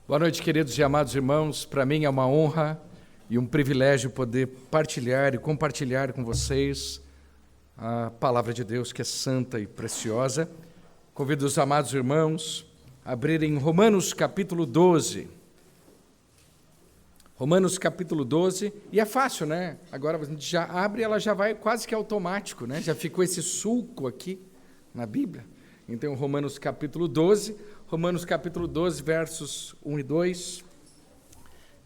Boa noite, queridos e amados irmãos. Para mim é uma honra e um privilégio poder partilhar e compartilhar com vocês a palavra de Deus, que é santa e preciosa. Convido os amados irmãos a abrirem Romanos capítulo 12. Romanos capítulo 12, e é fácil, né? Agora a gente já abre e ela já vai quase que automático, né? Já ficou esse sulco aqui na Bíblia. Então, Romanos capítulo 12, versos 1 e 2,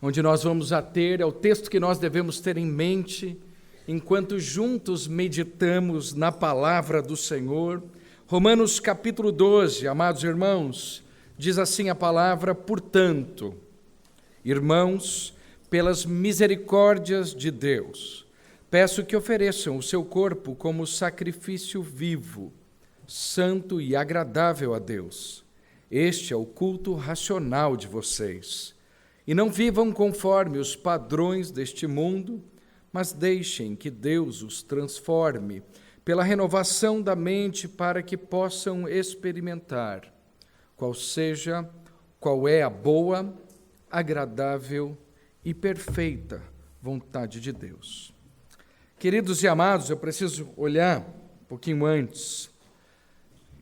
onde nós vamos ter, é o texto que nós devemos ter em mente, enquanto juntos meditamos na palavra do Senhor. Romanos capítulo 12, amados irmãos, diz assim a palavra: portanto, irmãos, pelas misericórdias de Deus, peço que ofereçam o seu corpo como sacrifício vivo, santo e agradável a Deus. Este é o culto racional de vocês. E não vivam conforme os padrões deste mundo, mas deixem que Deus os transforme pela renovação da mente para que possam experimentar qual é a boa, agradável e perfeita vontade de Deus. Queridos e amados, eu preciso olhar um pouquinho antes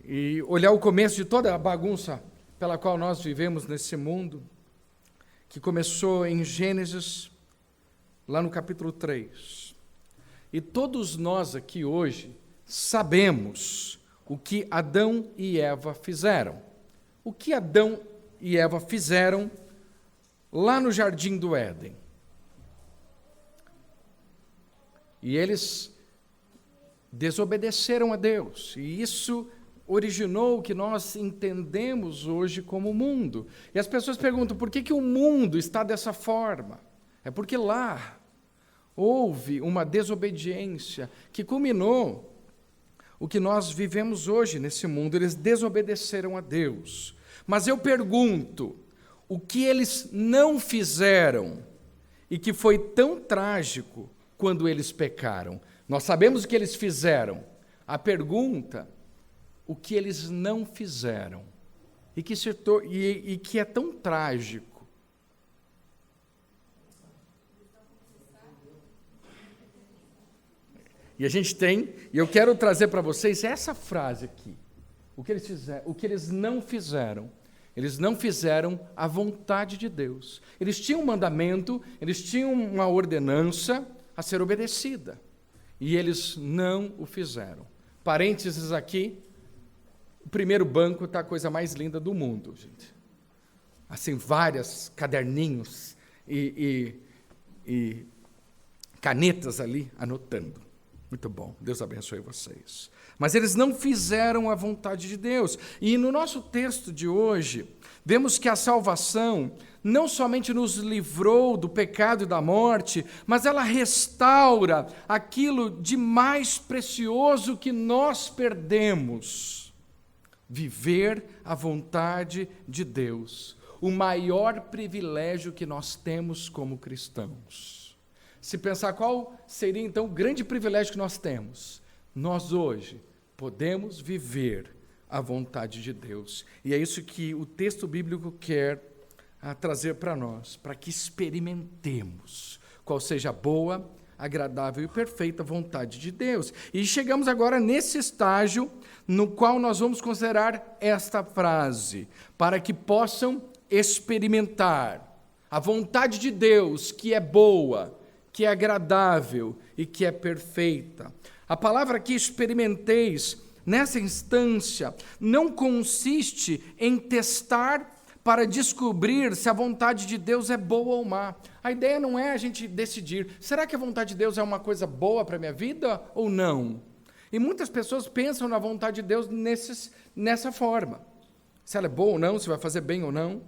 e olhar o começo de toda a bagunça pela qual nós vivemos nesse mundo, que começou em Gênesis, lá no capítulo 3. E todos nós aqui hoje sabemos o que Adão e Eva fizeram. O que Adão e Eva fizeram lá no Jardim do Éden. E eles desobedeceram a Deus, e isso originou o que nós entendemos hoje como mundo. E as pessoas perguntam, por que o mundo está dessa forma? É porque lá houve uma desobediência que culminou o que nós vivemos hoje nesse mundo. Eles desobedeceram a Deus. Mas eu pergunto, o que eles não fizeram e que foi tão trágico quando eles pecaram? Nós sabemos o que eles fizeram. A pergunta, o que eles não fizeram e que é tão trágico. E a gente tem, e eu quero trazer para vocês essa frase aqui. O que eles fizeram, o que eles não fizeram. Eles não fizeram a vontade de Deus. Eles tinham um mandamento, eles tinham uma ordenança a ser obedecida. E eles não o fizeram. Parênteses aqui, o primeiro banco está a coisa mais linda do mundo, gente. Assim, vários caderninhos e canetas ali anotando. Muito bom, Deus abençoe vocês. Mas eles não fizeram a vontade de Deus. E no nosso texto de hoje, vemos que a salvação não somente nos livrou do pecado e da morte, mas ela restaura aquilo de mais precioso que nós perdemos: viver a vontade de Deus, o maior privilégio que nós temos como cristãos. Se pensar qual seria então o grande privilégio que nós temos, nós hoje podemos viver a vontade de Deus. E é isso que o texto bíblico quer trazer para nós, para que experimentemos qual seja a boa, agradável e perfeita vontade de Deus. E chegamos agora nesse estágio no qual nós vamos considerar esta frase: para que possam experimentar a vontade de Deus, que é boa, que é agradável e que é perfeita. A palavra aqui, experimenteis, nessa instância, não consiste em testar para descobrir se a vontade de Deus é boa ou má. A ideia não é a gente decidir, será que a vontade de Deus é uma coisa boa para a minha vida ou não? E muitas pessoas pensam na vontade de Deus nessa forma. Se ela é boa ou não, se vai fazer bem ou não.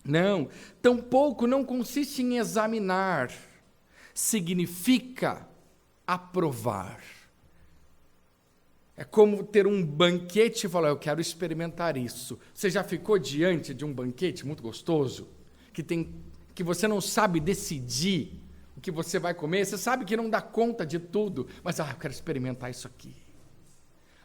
Não, tampouco não consiste em examinar. Significa aprovar. É como ter um banquete e falar, eu quero experimentar isso. Você já ficou diante de um banquete muito gostoso, que você não sabe decidir o que você vai comer? Você sabe que não dá conta de tudo, mas eu quero experimentar isso aqui.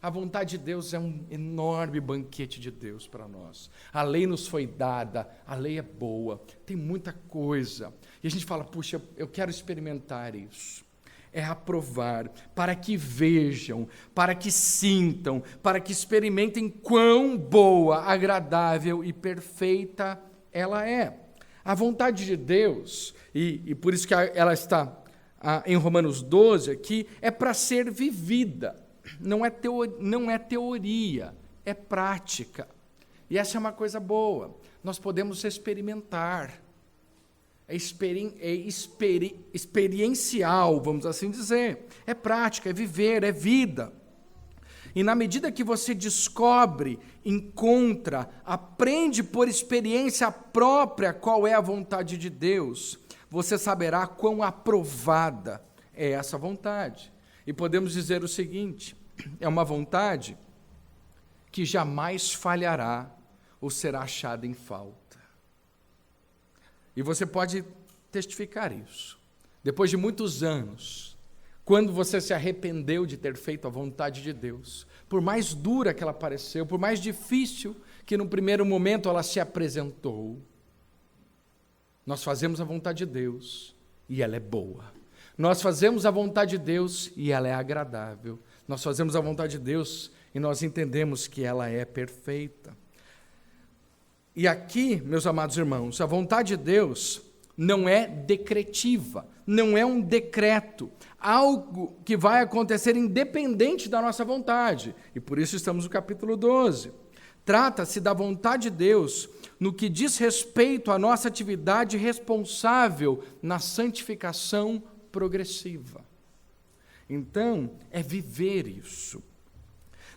A vontade de Deus é um enorme banquete de Deus para nós. A lei nos foi dada, a lei é boa, tem muita coisa. E a gente fala, puxa, eu quero experimentar isso. É aprovar, para que vejam, para que sintam, para que experimentem quão boa, agradável e perfeita ela é. A vontade de Deus, e por isso que ela está em Romanos 12 aqui, é para ser vivida. Não é teoria, é prática. E essa é uma coisa boa. Nós podemos experimentar. É experiencial, vamos assim dizer. É prática, é viver, é vida. E na medida que você descobre, encontra, aprende por experiência própria qual é a vontade de Deus, você saberá quão aprovada é essa vontade. E podemos dizer o seguinte, é uma vontade que jamais falhará ou será achada em falta. E você pode testificar isso. Depois de muitos anos, quando você se arrependeu de ter feito a vontade de Deus, por mais dura que ela pareceu, por mais difícil que no primeiro momento ela se apresentou, nós fazemos a vontade de Deus e ela é boa. Nós fazemos a vontade de Deus e ela é agradável. Nós fazemos a vontade de Deus e nós entendemos que ela é perfeita. E aqui, meus amados irmãos, a vontade de Deus não é decretiva, não é um decreto, algo que vai acontecer independente da nossa vontade. E por isso estamos no capítulo 12. Trata-se da vontade de Deus no que diz respeito à nossa atividade responsável na santificação progressiva. Então, é viver isso.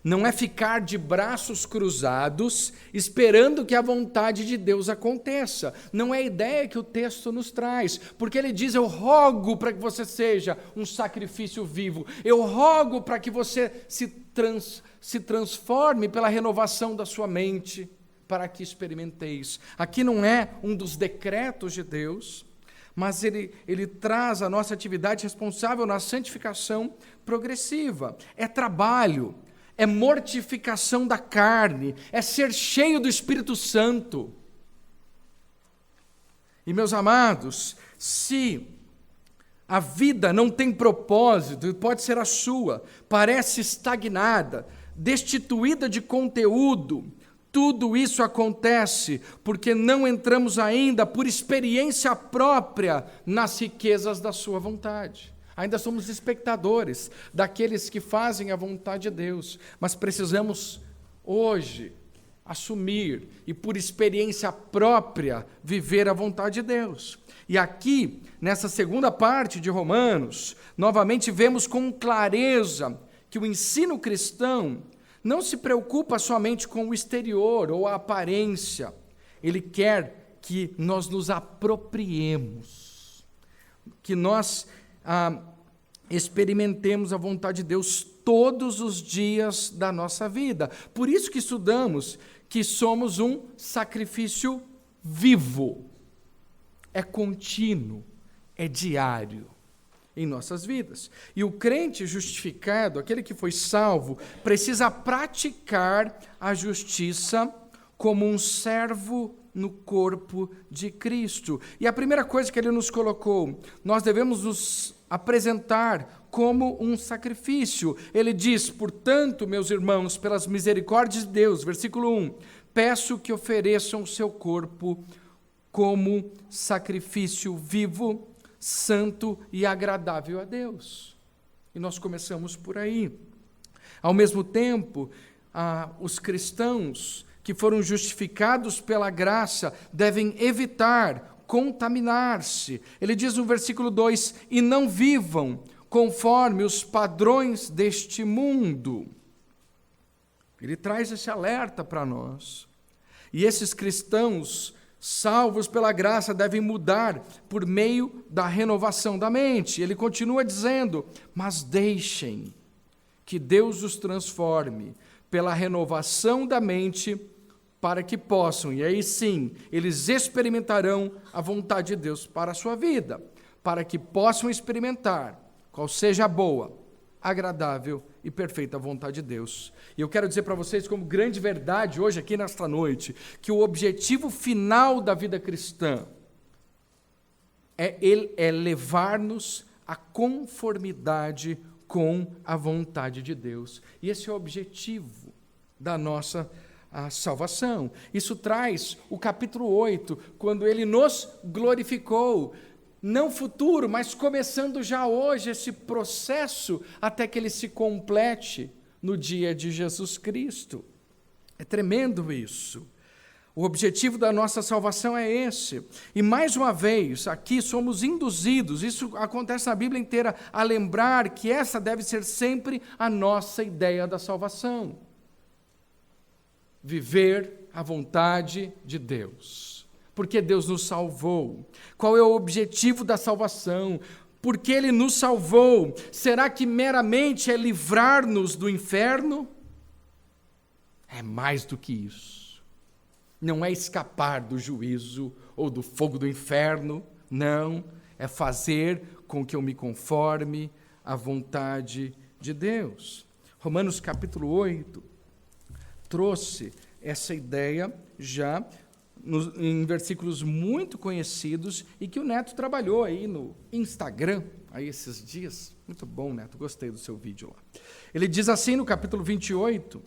Não é ficar de braços cruzados esperando que a vontade de Deus aconteça. Não é a ideia que o texto nos traz, porque ele diz, eu rogo para que você seja um sacrifício vivo, eu rogo para que você se transforme pela renovação da sua mente, para que experimenteis. Aqui não é um dos decretos de Deus, mas ele traz a nossa atividade responsável na santificação progressiva. É trabalho, é mortificação da carne, é ser cheio do Espírito Santo. E, meus amados, se a vida não tem propósito, pode ser a sua, parece estagnada, destituída de conteúdo, tudo isso acontece porque não entramos ainda por experiência própria nas riquezas da sua vontade. Ainda somos espectadores daqueles que fazem a vontade de Deus, mas precisamos hoje assumir e por experiência própria viver a vontade de Deus. E aqui, nessa segunda parte de Romanos, novamente vemos com clareza que o ensino cristão não se preocupa somente com o exterior ou a aparência. Ele quer que nós nos apropriemos, que nós experimentemos a vontade de Deus todos os dias da nossa vida. Por isso que estudamos que somos um sacrifício vivo. É contínuo, é diário em nossas vidas. E o crente justificado, aquele que foi salvo, precisa praticar a justiça como um servo no corpo de Cristo. E a primeira coisa que ele nos colocou, nós devemos nos apresentar como um sacrifício. Ele diz, portanto, meus irmãos, pelas misericórdias de Deus, versículo 1, peço que ofereçam o seu corpo como sacrifício vivo, santo e agradável a Deus. E nós começamos por aí. Ao mesmo tempo, os cristãos que foram justificados pela graça devem evitar contaminar-se. Ele diz no versículo 2, e não vivam conforme os padrões deste mundo. Ele traz esse alerta para nós. E esses cristãos salvos pela graça devem mudar por meio da renovação da mente. Ele continua dizendo, mas deixem que Deus os transforme pela renovação da mente para que possam, e aí sim, eles experimentarão a vontade de Deus para a sua vida, para que possam experimentar qual seja a boa, agradável e e perfeita vontade de Deus. E eu quero dizer para vocês, como grande verdade hoje, aqui nesta noite, que o objetivo final da vida cristã é levar-nos à conformidade com a vontade de Deus. E esse é o objetivo da nossa salvação. Isso traz o capítulo 8, quando ele nos glorificou, não futuro, mas começando já hoje esse processo até que ele se complete no dia de Jesus Cristo. É tremendo isso. O objetivo da nossa salvação é esse. E mais uma vez, aqui somos induzidos, isso acontece na Bíblia inteira, a lembrar que essa deve ser sempre a nossa ideia da salvação. Viver a vontade de Deus. Porque Deus nos salvou. Qual é o objetivo da salvação? Porque Ele nos salvou. Será que meramente é livrar-nos do inferno? É mais do que isso. Não é escapar do juízo ou do fogo do inferno. Não, é fazer com que eu me conforme à vontade de Deus. Romanos capítulo 8 trouxe essa ideia já em versículos muito conhecidos e que o Neto trabalhou aí no Instagram, aí esses dias. Muito bom, Neto, gostei do seu vídeo lá. Ele diz assim no capítulo 28,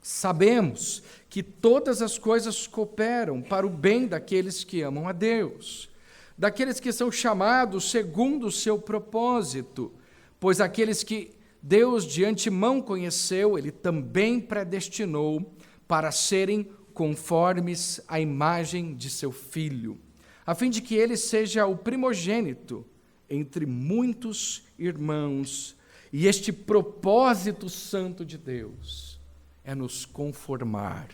sabemos que todas as coisas cooperam para o bem daqueles que amam a Deus, daqueles que são chamados segundo o seu propósito, pois aqueles que Deus de antemão conheceu, Ele também predestinou para serem conformes à imagem de seu Filho, a fim de que ele seja o primogênito entre muitos irmãos. E este propósito santo de Deus é nos conformar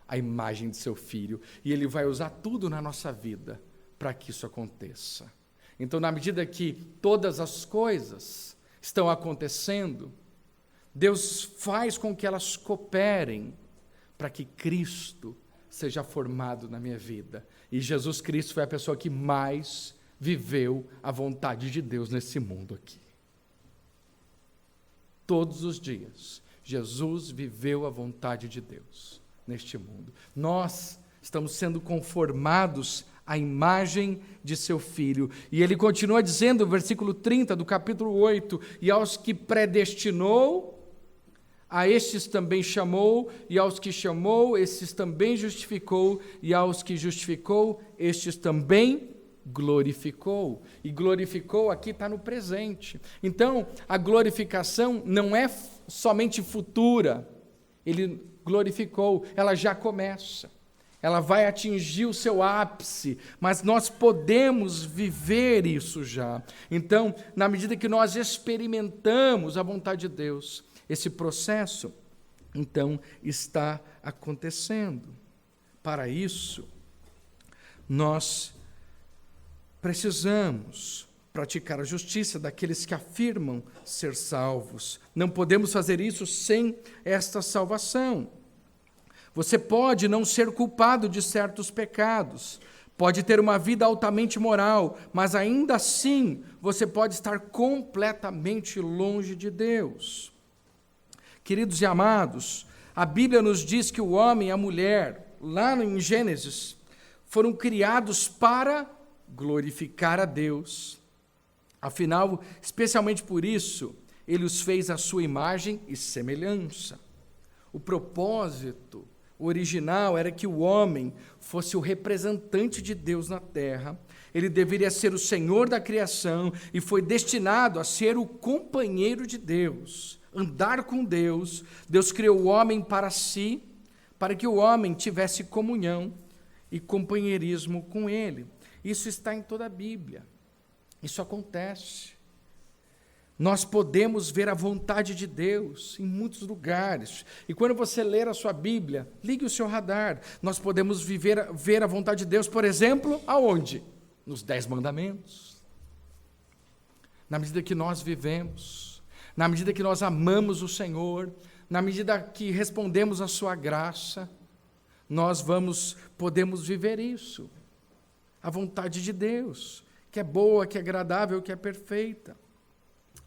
à imagem de seu Filho. E Ele vai usar tudo na nossa vida para que isso aconteça. Então, na medida que todas as coisas estão acontecendo, Deus faz com que elas cooperem para que Cristo seja formado na minha vida. E Jesus Cristo foi a pessoa que mais viveu a vontade de Deus nesse mundo aqui. Todos os dias, Jesus viveu a vontade de Deus neste mundo. Nós estamos sendo conformados à imagem de seu Filho. E ele continua dizendo, no versículo 30 do capítulo 8, e aos que predestinou, a estes também chamou, e aos que chamou, estes também justificou, e aos que justificou, estes também glorificou. E glorificou aqui está no presente. Então, a glorificação não é somente futura. Ele glorificou, ela já começa. Ela vai atingir o seu ápice, mas nós podemos viver isso já. Então, na medida que nós experimentamos a vontade de Deus, esse processo, então, está acontecendo. Para isso, nós precisamos praticar a justiça daqueles que afirmam ser salvos. Não podemos fazer isso sem esta salvação. Você pode não ser culpado de certos pecados, pode ter uma vida altamente moral, mas ainda assim você pode estar completamente longe de Deus. Queridos e amados, a Bíblia nos diz que o homem e a mulher, lá em Gênesis, foram criados para glorificar a Deus. Afinal, especialmente por isso, Ele os fez à sua imagem e semelhança. O propósito original era que o homem fosse o representante de Deus na terra. Ele deveria ser o Senhor da criação e foi destinado a ser o companheiro de Deus, andar com Deus. Deus criou o homem para si, para que o homem tivesse comunhão e companheirismo com Ele. Isso está em toda a Bíblia. Isso acontece. Nós podemos ver a vontade de Deus em muitos lugares. E quando você ler a sua Bíblia, ligue o seu radar. Nós podemos ver a vontade de Deus, por exemplo, aonde? Nos 10 mandamentos. Na medida que nós vivemos, na medida que nós amamos o Senhor, na medida que respondemos à sua graça, nós podemos viver isso. A vontade de Deus, que é boa, que é agradável, que é perfeita.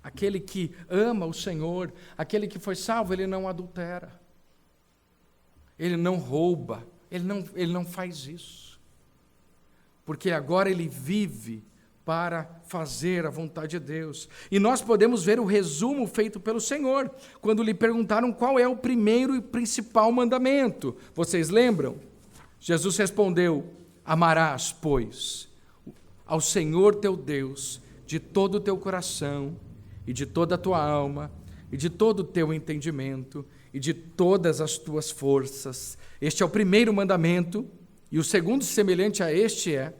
Aquele que ama o Senhor, aquele que foi salvo, ele não adultera, ele não rouba, ele não faz isso, porque agora ele vive para fazer a vontade de Deus. E nós podemos ver o resumo feito pelo Senhor, quando lhe perguntaram qual é o primeiro e principal mandamento. Vocês lembram? Jesus respondeu: amarás, pois, ao Senhor teu Deus de todo o teu coração, e de toda a tua alma, e de todo o teu entendimento, e de todas as tuas forças. Este é o primeiro mandamento, e o segundo, semelhante a este, é: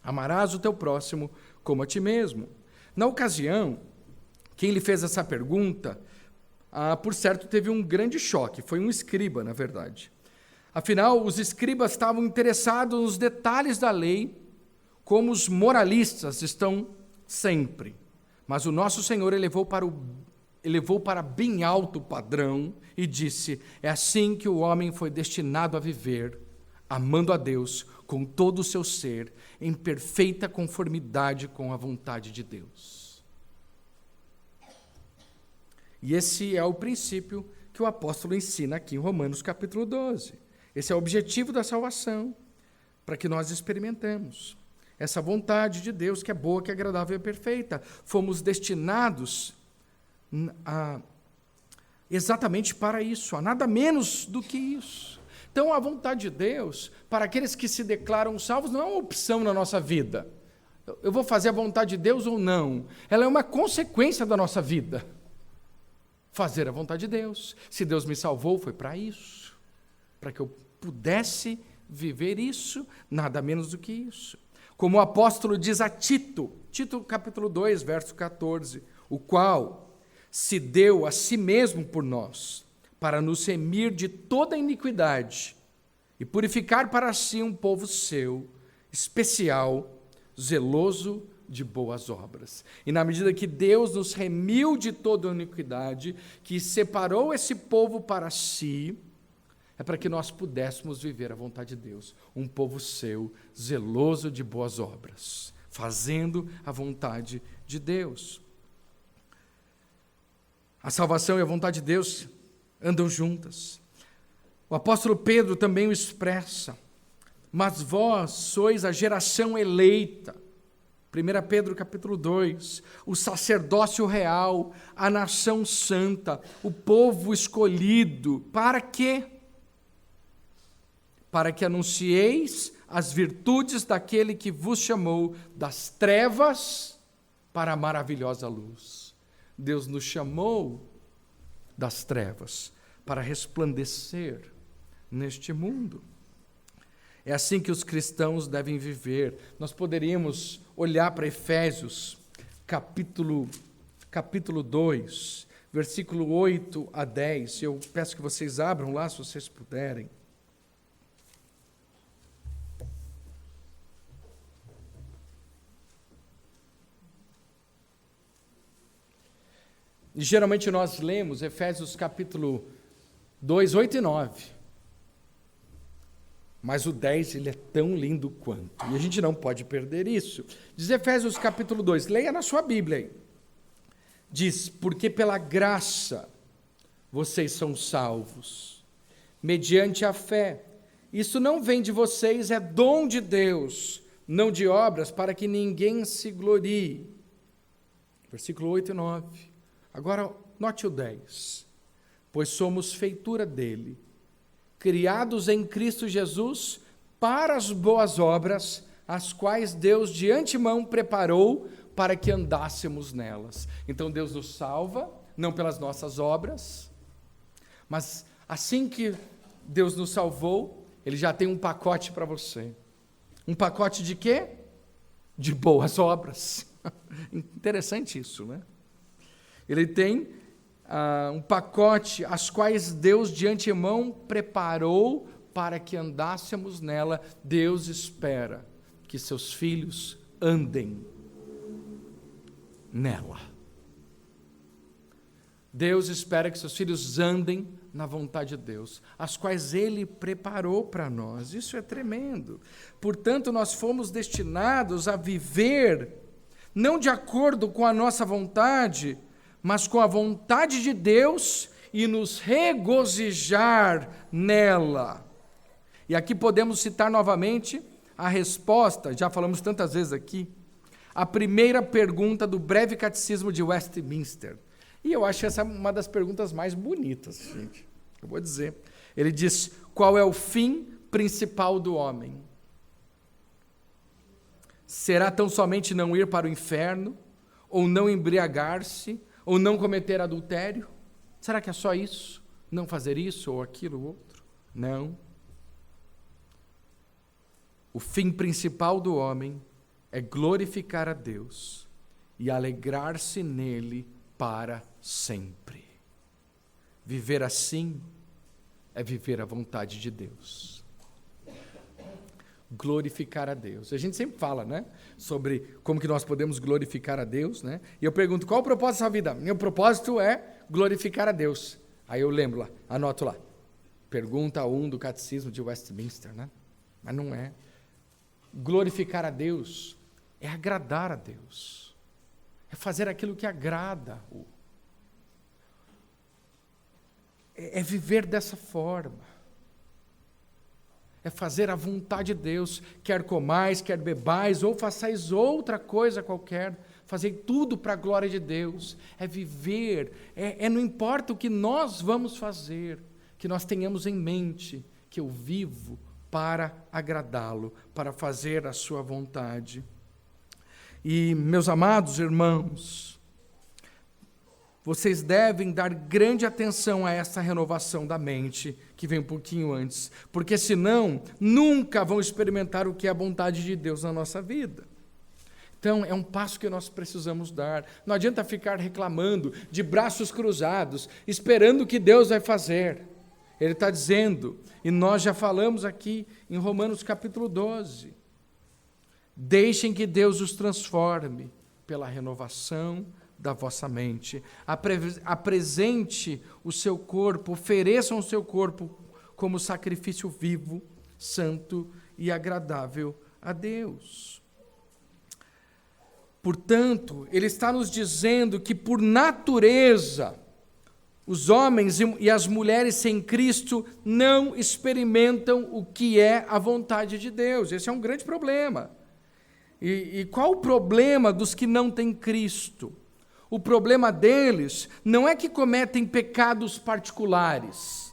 amarás o teu próximo como a ti mesmo. Na ocasião, quem lhe fez essa pergunta, por certo, teve um grande choque. Foi um escriba, na verdade. Afinal, os escribas estavam interessados nos detalhes da lei, como os moralistas estão sempre. Mas o nosso Senhor elevou para bem alto padrão e disse: é assim que o homem foi destinado a viver, amando a Deus com todo o seu ser, em perfeita conformidade com a vontade de Deus. E esse é o princípio que o apóstolo ensina aqui em Romanos capítulo 12. Esse é o objetivo da salvação, para que nós experimentemos essa vontade de Deus que é boa, que é agradável e perfeita. Fomos destinados exatamente para isso, a nada menos do que isso. Então, a vontade de Deus, para aqueles que se declaram salvos, não é uma opção na nossa vida. Eu vou fazer a vontade de Deus ou não? Ela é uma consequência da nossa vida. Fazer a vontade de Deus. Se Deus me salvou, foi para isso. Para que eu pudesse viver isso, nada menos do que isso. Como o apóstolo diz a Tito, capítulo 2, verso 14, o qual se deu a si mesmo por nós, para nos remir de toda iniquidade e purificar para si um povo seu, especial, zeloso de boas obras. E na medida que Deus nos remiu de toda iniquidade, que separou esse povo para si, é para que nós pudéssemos viver a vontade de Deus, um povo seu, zeloso de boas obras, fazendo a vontade de Deus. A salvação e a vontade de Deus andam juntas. O apóstolo Pedro também o expressa: mas vós sois a geração eleita, 1 Pedro capítulo 2, o sacerdócio real, a nação santa, o povo escolhido, para quê? Para que anuncieis as virtudes daquele que vos chamou das trevas para a maravilhosa luz. Deus nos chamou das trevas para resplandecer neste mundo. É assim que os cristãos devem viver. Nós poderíamos olhar para Efésios, capítulo 2, versículo 8 a 10. Eu peço que vocês abram lá, se vocês puderem. E geralmente nós lemos Efésios capítulo 2, 8 e 9. Mas o 10, ele é tão lindo quanto. E a gente não pode perder isso. Diz Efésios capítulo 2, leia na sua Bíblia aí. Diz: porque pela graça vocês são salvos, mediante a fé. Isso não vem de vocês, é dom de Deus, não de obras, para que ninguém se glorie. Versículo 8 e 9. Agora, note o 10. Pois somos feitura dele, criados em Cristo Jesus para as boas obras, as quais Deus de antemão preparou para que andássemos nelas. Então Deus nos salva, não pelas nossas obras, mas assim que Deus nos salvou, Ele já tem um pacote para você. Um pacote de quê? De boas obras. Interessante isso, né? Ele tem um pacote, as quais Deus de antemão preparou para que andássemos nela. Deus espera que seus filhos andem nela. Deus espera que seus filhos andem na vontade de Deus, as quais Ele preparou para nós. Isso é tremendo. Portanto, nós fomos destinados a viver não de acordo com a nossa vontade, mas com a vontade de Deus e nos regozijar nela. E aqui podemos citar novamente a resposta, já falamos tantas vezes aqui, a primeira pergunta do breve catecismo de Westminster. E eu acho essa uma das perguntas mais bonitas, gente. Eu vou dizer. Ele diz: qual é o fim principal do homem? Será tão somente não ir para o inferno? Ou não embriagar-se? Ou não cometer adultério? Será que é só isso? Não fazer isso ou aquilo ou outro? Não. O fim principal do homem é glorificar a Deus e alegrar-se nele para sempre. Viver assim é viver a vontade de Deus. Glorificar a Deus. A gente sempre fala, né, sobre como que nós podemos glorificar a Deus, né? E eu pergunto, qual o propósito da sua vida? Meu propósito é glorificar a Deus. Aí eu lembro lá, anoto lá. Pergunta 1 do Catecismo de Westminster, né? Mas não é. Glorificar a Deus é agradar a Deus. É fazer aquilo que agrada-o. É viver dessa forma. É fazer a vontade de Deus, quer comais, quer bebais, ou façais outra coisa qualquer, fazer tudo para a glória de Deus, é viver, não importa o que nós vamos fazer, que nós tenhamos em mente que eu vivo para agradá-lo, para fazer a sua vontade. E, meus amados irmãos, vocês devem dar grande atenção a essa renovação da mente, que vem um pouquinho antes, porque senão nunca vão experimentar o que é a vontade de Deus na nossa vida. Então, é um passo que nós precisamos dar. Não adianta ficar reclamando, de braços cruzados, esperando o que Deus vai fazer. Ele está dizendo, e nós já falamos aqui em Romanos capítulo 12, deixem que Deus os transforme pela renovação da vossa mente. Apresente o seu corpo, ofereçam o seu corpo como sacrifício vivo, santo e agradável a Deus. Portanto, ele está nos dizendo que, por natureza, os homens e as mulheres sem Cristo não experimentam o que é a vontade de Deus. Esse é um grande problema. E qual o problema dos que não têm Cristo? O problema deles não é que cometem pecados particulares.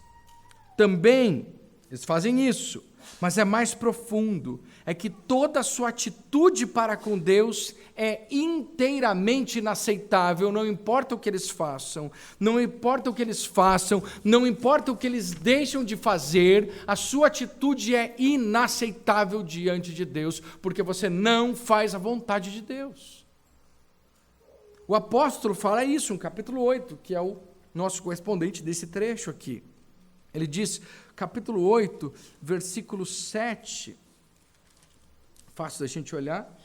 Também eles fazem isso, mas é mais profundo. É que toda a sua atitude para com Deus é inteiramente inaceitável, não importa o que eles façam, não importa o que eles façam, não importa o que eles deixam de fazer, a sua atitude é inaceitável diante de Deus, porque você não faz a vontade de Deus. O apóstolo fala isso no capítulo 8, que é o nosso correspondente desse trecho aqui. Ele diz, capítulo 8, versículo 7, fácil da gente olhar,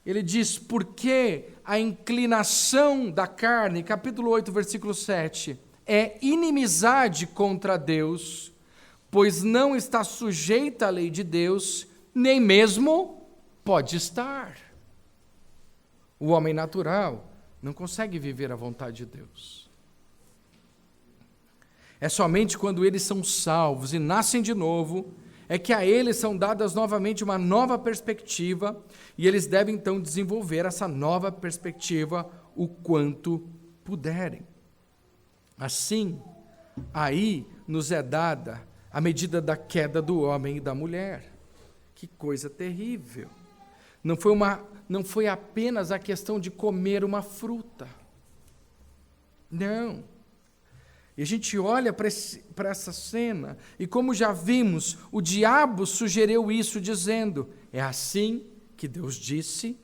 ele diz, porque a inclinação da carne, capítulo 8, versículo 7, é inimizade contra Deus, pois não está sujeita à lei de Deus, nem mesmo pode estar. O homem natural não consegue viver a vontade de Deus. É somente quando eles são salvos e nascem de novo, é que a eles são dadas novamente uma nova perspectiva, e eles devem então desenvolver essa nova perspectiva o quanto puderem. Assim, aí nos é dada a medida da queda do homem e da mulher. Que coisa terrível. Não foi apenas a questão de comer uma fruta. Não. E a gente olha para essa cena, e como já vimos, o diabo sugeriu isso dizendo, é assim que Deus disse.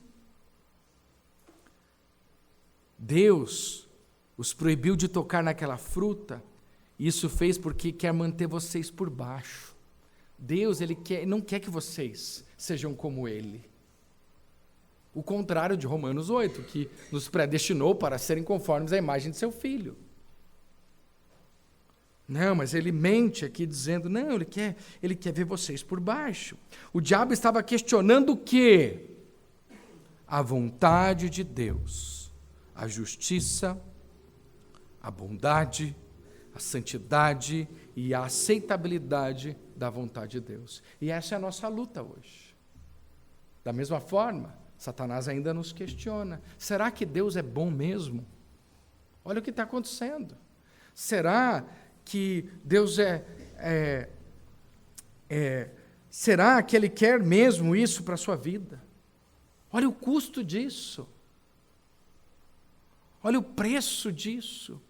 Deus os proibiu de tocar naquela fruta, e isso fez porque quer manter vocês por baixo. Deus, ele não quer que vocês sejam como Ele. O contrário de Romanos 8, que nos predestinou para serem conformes à imagem de seu Filho. Não, mas ele mente aqui dizendo, não, ele quer ver vocês por baixo. O diabo estava questionando o quê? a vontade de Deus, a justiça, a bondade, a santidade e a aceitabilidade da vontade de Deus. E essa é a nossa luta hoje. Da mesma forma, Satanás ainda nos questiona. Será que Deus é bom mesmo? Olha o que está acontecendo. Será que Deus será que Ele quer mesmo isso para a sua vida? Olha o custo disso. Olha o preço disso.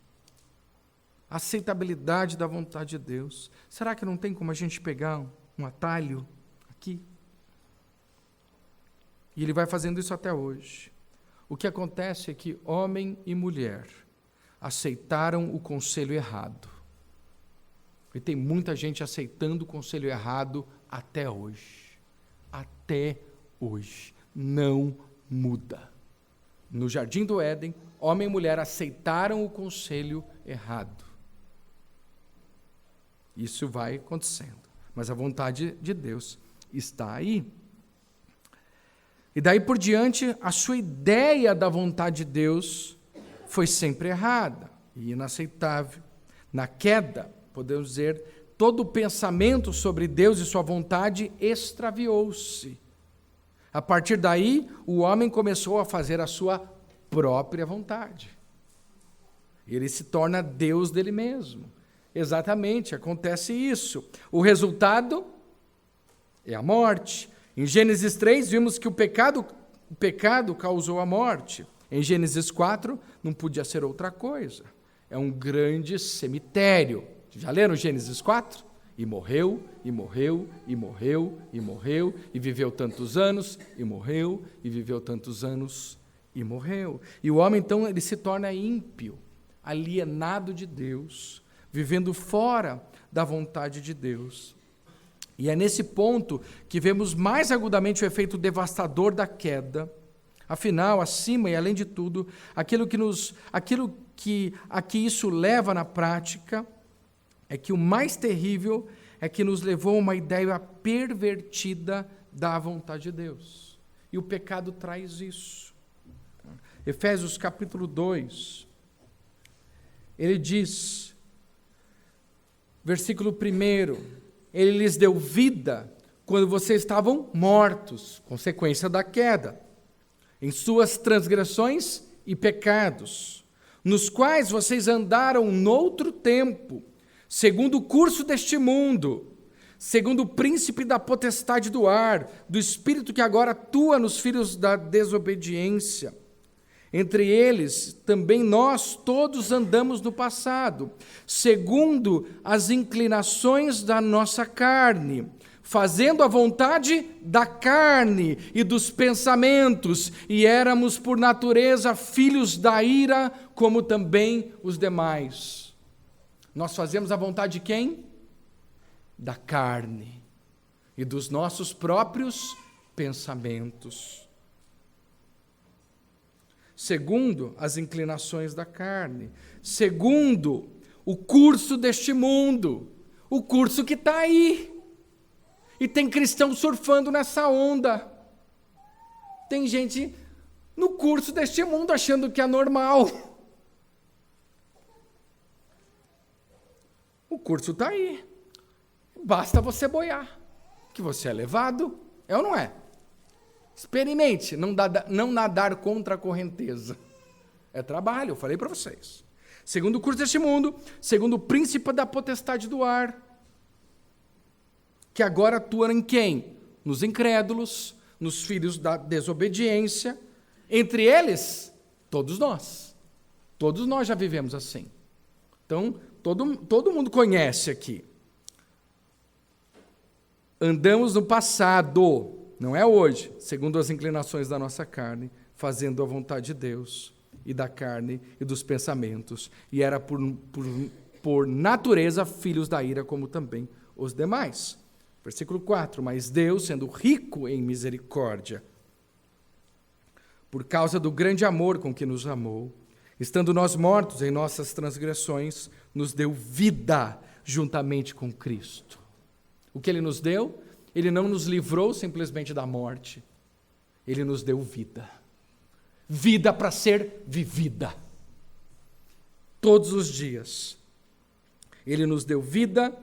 A aceitabilidade da vontade de Deus. Será que não tem como a gente pegar um atalho aqui? E ele vai fazendo isso até hoje. O que acontece é que homem e mulher aceitaram o conselho errado. E tem muita gente aceitando o conselho errado até hoje. Até hoje. Não muda. No Jardim do Éden, homem e mulher aceitaram o conselho errado. Isso vai acontecendo. Mas a vontade de Deus está aí. E daí por diante, a sua ideia da vontade de Deus foi sempre errada e inaceitável. Na queda, podemos dizer, todo o pensamento sobre Deus e sua vontade extraviou-se. A partir daí, o homem começou a fazer a sua própria vontade. Ele se torna Deus dele mesmo. Exatamente, acontece isso. O resultado é a morte. Em Gênesis 3, vimos que o pecado causou a morte. Em Gênesis 4, não podia ser outra coisa. É um grande cemitério. Já leram Gênesis 4? E morreu, e morreu, e morreu, e morreu, e viveu tantos anos, e morreu, e viveu tantos anos, e morreu. E o homem, então, ele se torna ímpio, alienado de Deus, vivendo fora da vontade de Deus. E é nesse ponto que vemos mais agudamente o efeito devastador da queda. Afinal, acima e além de tudo, aquilo que isso leva na prática é que o mais terrível é que nos levou a uma ideia pervertida da vontade de Deus. E o pecado traz isso. Efésios capítulo 2, ele diz, versículo 1, ele lhes deu vida quando vocês estavam mortos, consequência da queda, em suas transgressões e pecados, nos quais vocês andaram noutro tempo, segundo o curso deste mundo, segundo o príncipe da potestade do ar, do espírito que agora atua nos filhos da desobediência. Entre eles, também nós todos andamos no passado, segundo as inclinações da nossa carne, fazendo a vontade da carne e dos pensamentos, e éramos por natureza filhos da ira, como também os demais. Nós fazemos a vontade de quem? Da carne e dos nossos próprios pensamentos. Segundo as inclinações da carne, segundo o curso deste mundo, o curso que está aí. E tem cristão surfando nessa onda. Tem gente no curso deste mundo achando que é normal. O curso está aí. Basta você boiar, que você é levado, é ou não é? Experimente, não nadar contra a correnteza. É trabalho, eu falei para vocês. Segundo o curso deste mundo, segundo o príncipe da potestade do ar, que agora atua em quem? Nos incrédulos, nos filhos da desobediência. Entre eles, todos nós. Todos nós já vivemos assim. Então, todo mundo conhece aqui. Andamos no passado, não é hoje, segundo as inclinações da nossa carne, fazendo a vontade de Deus e da carne e dos pensamentos. E era por natureza filhos da ira, como também os demais. Versículo 4, mas Deus, sendo rico em misericórdia, por causa do grande amor com que nos amou, estando nós mortos em nossas transgressões, nos deu vida juntamente com Cristo. O que Ele nos deu? Ele não nos livrou simplesmente da morte, Ele nos deu vida. vida para ser vivida. Todos os dias. Ele nos deu vida,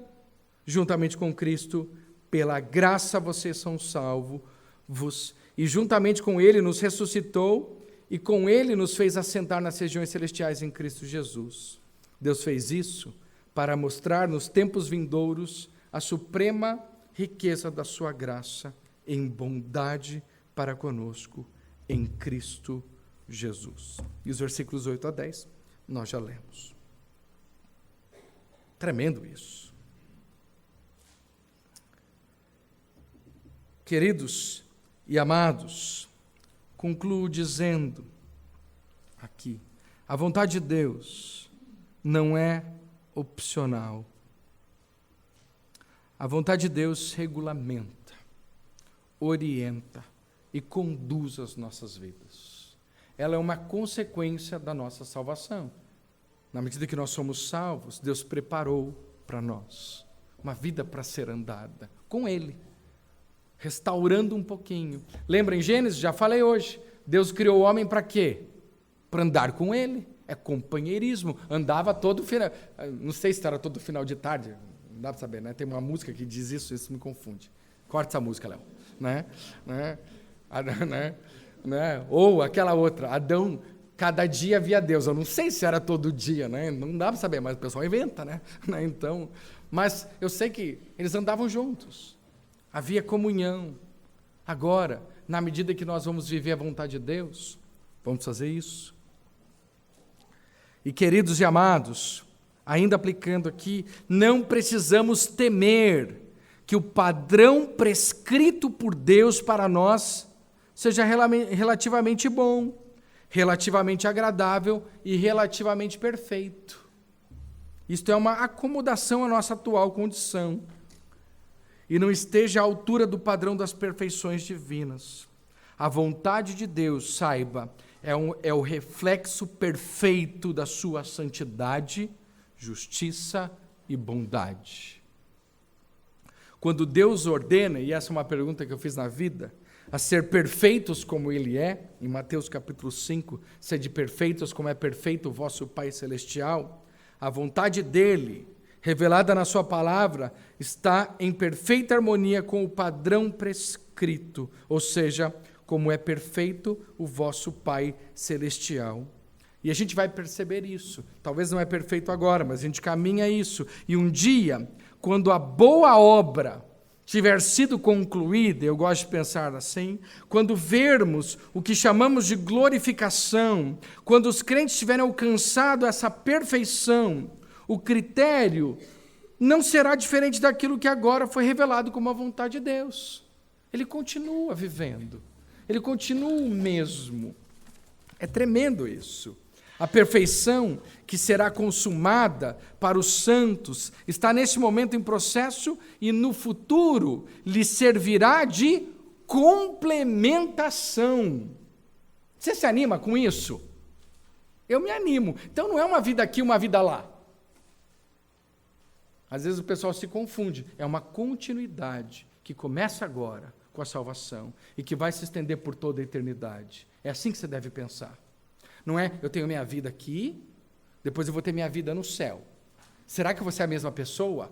juntamente com Cristo, pela graça vocês são salvos, e juntamente com Ele nos ressuscitou, e com Ele nos fez assentar nas regiões celestiais em Cristo Jesus. Deus fez isso para mostrar nos tempos vindouros a suprema riqueza da sua graça em bondade para conosco em Cristo Jesus. E os versículos 8 a 10 nós já lemos. Tremendo isso. Queridos e amados, concluo dizendo aqui, a vontade de Deus não é opcional. A vontade de Deus regulamenta, orienta e conduz as nossas vidas. Ela é uma consequência da nossa salvação. Na medida que nós somos salvos, Deus preparou para nós uma vida para ser andada com Ele, restaurando um pouquinho. Lembra em Gênesis? Já falei hoje. Deus criou o homem para quê? Para andar com Ele. É companheirismo. Andava todo final. Não sei se era todo final de tarde. Não dá para saber, né? Tem uma música que diz isso me confunde. Corta essa música, Léo. Né? Ou aquela outra. Adão, cada dia via Deus. Eu não sei se era todo dia, né? Não dá para saber, mas o pessoal inventa, né? Então, mas eu sei que eles andavam juntos. Havia comunhão. Agora, na medida que nós vamos viver a vontade de Deus, vamos fazer isso. E queridos e amados, ainda aplicando aqui, não precisamos temer que o padrão prescrito por Deus para nós seja relativamente bom, relativamente agradável e relativamente perfeito. Isto é uma acomodação à nossa atual condição e não esteja à altura do padrão das perfeições divinas. A vontade de Deus, saiba, é o reflexo perfeito da sua santidade, justiça e bondade. Quando Deus ordena, e essa é uma pergunta que eu fiz na vida, a ser perfeitos como Ele é, em Mateus capítulo 5, sede perfeitos como é perfeito o vosso Pai Celestial, a vontade dEle, revelada na sua palavra, está em perfeita harmonia com o padrão prescrito, ou seja, como é perfeito o vosso Pai Celestial. E a gente vai perceber isso. Talvez não é perfeito agora, mas a gente caminha isso. E um dia, quando a boa obra tiver sido concluída, eu gosto de pensar assim, quando vermos o que chamamos de glorificação, quando os crentes tiverem alcançado essa perfeição, o critério não será diferente daquilo que agora foi revelado como a vontade de Deus. Ele continua vivendo. Ele continua o mesmo. É tremendo isso. A perfeição que será consumada para os santos está nesse momento em processo e no futuro lhe servirá de complementação. Você se anima com isso? Eu me animo. Então não é uma vida aqui, uma vida lá. Às vezes o pessoal se confunde. É uma continuidade que começa agora com a salvação e que vai se estender por toda a eternidade. É assim que você deve pensar. Não é, eu tenho minha vida aqui, depois eu vou ter minha vida no céu. Será que você é a mesma pessoa?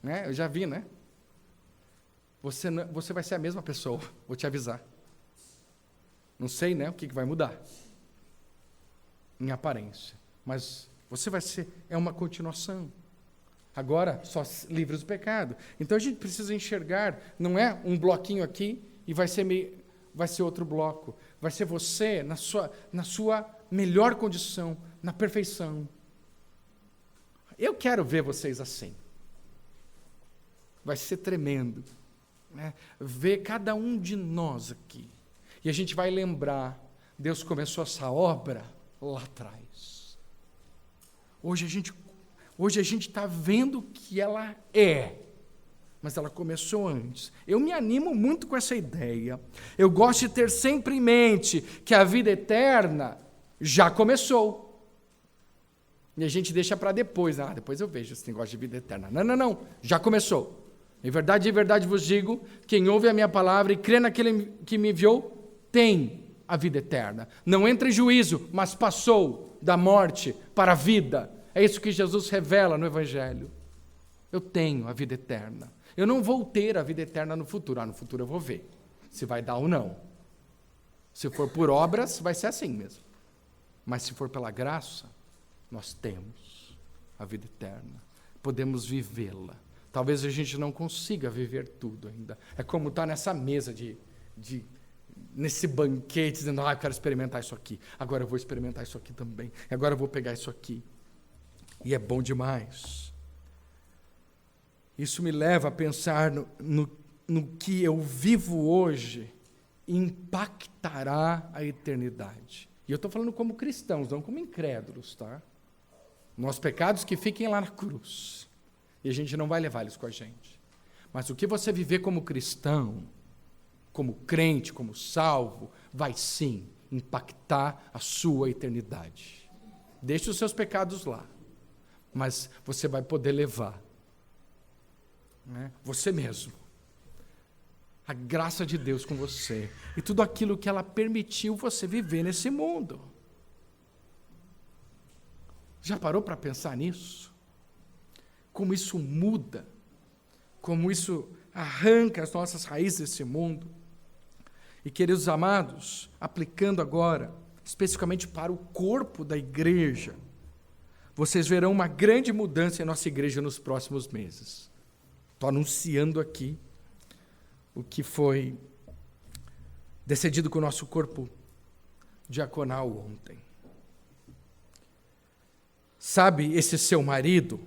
Né? Eu já vi, né? Você vai ser a mesma pessoa, vou te avisar. Não sei, né, o que vai mudar em aparência, mas você vai ser, é uma continuação. Agora, só livres do pecado. Então a gente precisa enxergar, não é um bloquinho aqui e vai ser outro bloco. Vai ser você na sua melhor condição, na perfeição. Eu quero ver vocês assim. Vai ser tremendo. Né? Ver cada um de nós aqui. E a gente vai lembrar, Deus começou essa obra lá atrás. Hoje a gente está vendo que ela é, mas ela começou antes. Eu me animo muito com essa ideia. Eu gosto de ter sempre em mente que a vida eterna já começou. E a gente deixa para depois. Depois eu vejo esse negócio de vida eterna. Não. Já começou. Em verdade vos digo, quem ouve a minha palavra e crê naquele que me enviou, tem a vida eterna. Não entra em juízo, mas passou da morte para a vida. É isso que Jesus revela no Evangelho. Eu tenho a vida eterna. Eu não vou ter a vida eterna no futuro. No futuro eu vou ver se vai dar ou não. Se for por obras, vai ser assim mesmo. Mas se for pela graça, nós temos a vida eterna. Podemos vivê-la. Talvez a gente não consiga viver tudo ainda. É como estar nessa mesa nesse banquete, dizendo, eu quero experimentar isso aqui. Agora eu vou experimentar isso aqui também. Agora eu vou pegar isso aqui. E é bom demais. Isso me leva a pensar no que eu vivo hoje impactará a eternidade. E eu estou falando como cristãos, não como incrédulos, tá? Nossos pecados que fiquem lá na cruz. E a gente não vai levar eles com a gente. Mas o que você viver como cristão, como crente, como salvo, vai sim impactar a sua eternidade. Deixe os seus pecados lá. Mas você vai poder levar, né, você mesmo, a graça de Deus com você e tudo aquilo que ela permitiu você viver nesse mundo. Já parou para pensar nisso? Como isso muda, como isso arranca as nossas raízes desse mundo. E, queridos amados, aplicando agora, especificamente para o corpo da igreja, vocês verão uma grande mudança em nossa igreja nos próximos meses. Estou anunciando aqui o que foi decidido com o nosso corpo diaconal ontem. Sabe esse seu marido,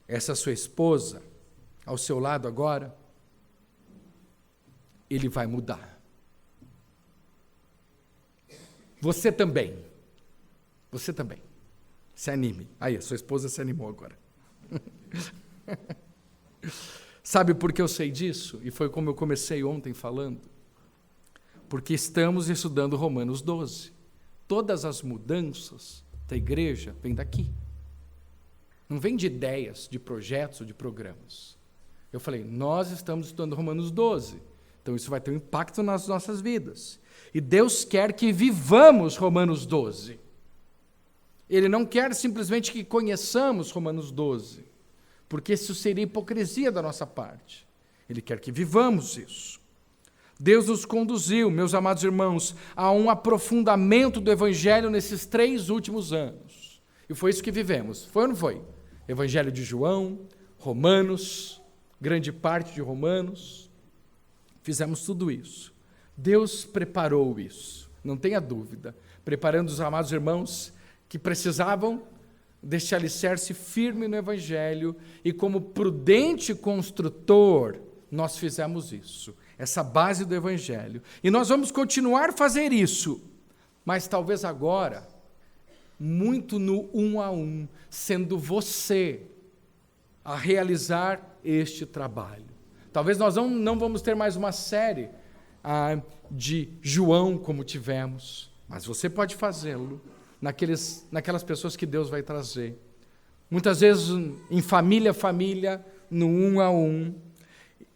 essa sua esposa, ao seu lado agora? Ele vai mudar. Você também. Você também. Se anime. Aí, a sua esposa se animou agora. Sabe por que eu sei disso? E foi como eu comecei ontem falando. Porque estamos estudando Romanos 12. Todas as mudanças da igreja vêm daqui. Não vem de ideias, de projetos ou de programas. Eu falei, nós estamos estudando Romanos 12. Então isso vai ter um impacto nas nossas vidas. E Deus quer que vivamos Romanos 12. Ele não quer simplesmente que conheçamos Romanos 12, porque isso seria hipocrisia da nossa parte. Ele quer que vivamos isso. Deus nos conduziu, meus amados irmãos, a um aprofundamento do Evangelho nesses 3 últimos anos. E foi isso que vivemos. Foi ou não foi? Evangelho de João, Romanos, grande parte de Romanos. Fizemos tudo isso. Deus preparou isso, não tenha dúvida, preparando os amados irmãos que precisavam deste alicerce firme no Evangelho, e como prudente construtor, nós fizemos isso, essa base do Evangelho. E nós vamos continuar a fazer isso, mas talvez agora, muito no 1 a 1, sendo você a realizar este trabalho. Talvez nós não vamos ter mais uma série de João como tivemos, mas você pode fazê-lo naquelas pessoas que Deus vai trazer. Muitas vezes em família, no 1 a 1.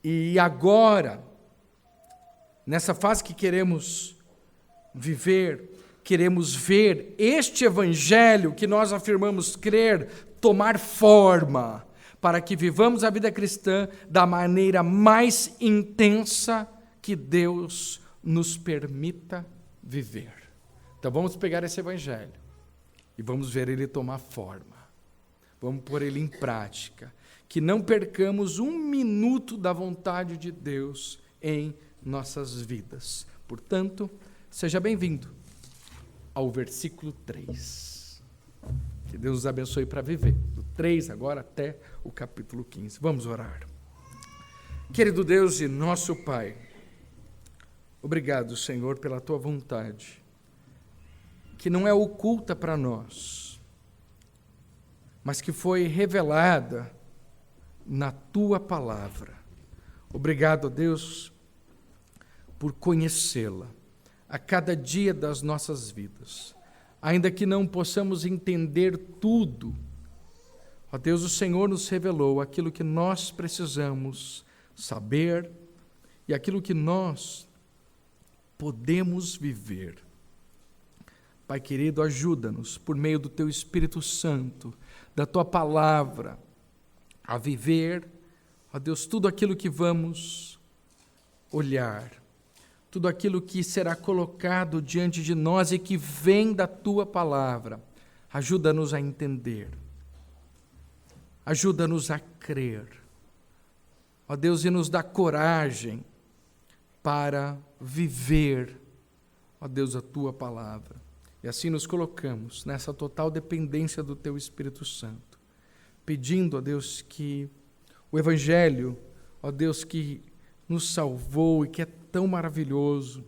E agora, nessa fase que queremos viver, queremos ver este Evangelho que nós afirmamos crer tomar forma, para que vivamos a vida cristã da maneira mais intensa que Deus nos permita viver. Então vamos pegar esse Evangelho e vamos ver ele tomar forma. Vamos pôr ele em prática. Que não percamos 1 minuto da vontade de Deus em nossas vidas. Portanto, seja bem-vindo ao versículo 3. Que Deus nos abençoe para viver. Do 3 agora até o capítulo 15. Vamos orar. Querido Deus e nosso Pai, obrigado, Senhor, pela Tua vontade, que não é oculta para nós, mas que foi revelada na Tua palavra. Obrigado, Deus, por conhecê-la a cada dia das nossas vidas. Ainda que não possamos entender tudo, ó Deus, o Senhor nos revelou aquilo que nós precisamos saber e aquilo que nós podemos viver. Pai querido, ajuda-nos, por meio do Teu Espírito Santo, da Tua Palavra, a viver, ó Deus, tudo aquilo que vamos olhar, tudo aquilo que será colocado diante de nós e que vem da Tua Palavra. Ajuda-nos a entender, ajuda-nos a crer, ó Deus, e nos dá coragem para viver, ó Deus, a Tua Palavra. E assim nos colocamos nessa total dependência do Teu Espírito Santo, pedindo, ó Deus, que o Evangelho, ó Deus, que nos salvou e que é tão maravilhoso,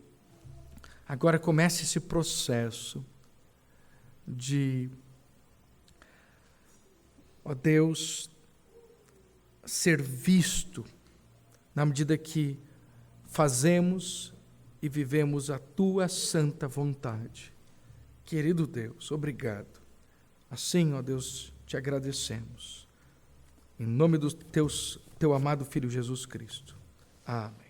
agora comece esse processo de, ó Deus, ser visto na medida que fazemos e vivemos a Tua santa vontade. Querido Deus, obrigado. Assim, ó Deus, te agradecemos. Em nome do Teu amado Filho Jesus Cristo. Amém.